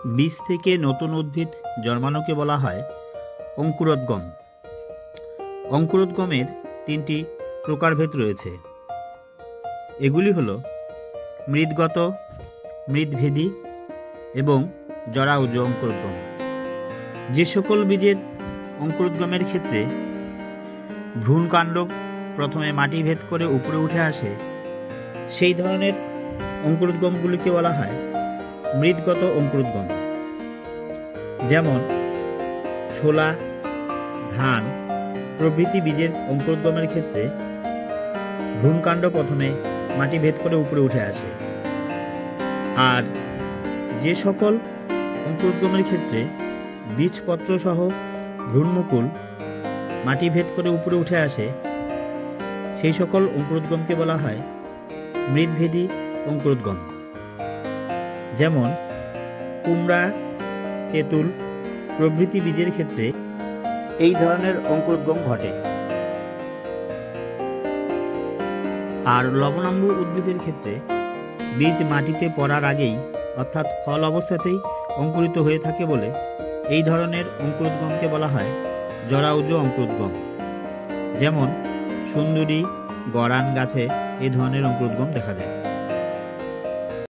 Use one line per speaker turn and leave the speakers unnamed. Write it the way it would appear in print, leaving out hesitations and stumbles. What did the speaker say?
বীজ থেকে নতুন উদ্ভিদ জন্মানোকে বলা হয় অঙ্কুরোদ্গম। অঙ্কুরোদ্গমের তিনটি প্রকারভেদ রয়েছে। এগুলি হলো মৃদগত, মৃদভেদী এবং জরায়ুজ অঙ্কুরোদ্গম। যে সকল বীজের অঙ্কুরোদ্গমের ক্ষেত্রে ভ্রূণকাণ্ড প্রথমে মাটি ভেদ করে উপরে উঠে আসে, সেই ধরনের অঙ্কুরোদ্গমগুলিকে বলা হয় মৃদগত অঙ্কুরোদ্গম। যেমন ছোলা, ধান প্রভৃতি বীজের অঙ্কুরোদ্গমের ক্ষেত্রে ভ্রূণকাণ্ড প্রথমে মাটি ভেদ করে উপরে উঠে আসে। আর যে সকল অঙ্কুরোদ্গমের ক্ষেত্রে বীজপত্র সহ ভ্রূণমুকুল মাটি ভেদ করে উপরে উঠে আসে, সেই সকল অঙ্কুরোদ্গমকে বলা হয় মৃদভেদী অঙ্কুরোদ্গম। যেমন কুমড়া, তেঁতুল প্রভৃতি বীজের ক্ষেত্রে এই ধরনের অঙ্কুরোদ্গম ঘটে। আর লবণাম্বু উদ্ভিদের ক্ষেত্রে বীজ মাটিতে পড়ার আগেই অর্থাৎ ফল অবস্থাতেই অঙ্কুরিত হয়ে থাকে বলে এই ধরনের অঙ্কুরোদ্গমকে বলা হয় জরায়ুজ অঙ্কুরোদ্গম। যেমন সুন্দরী, গরান গাছে এই ধরনের অঙ্কুরোদ্গম দেখা যায়।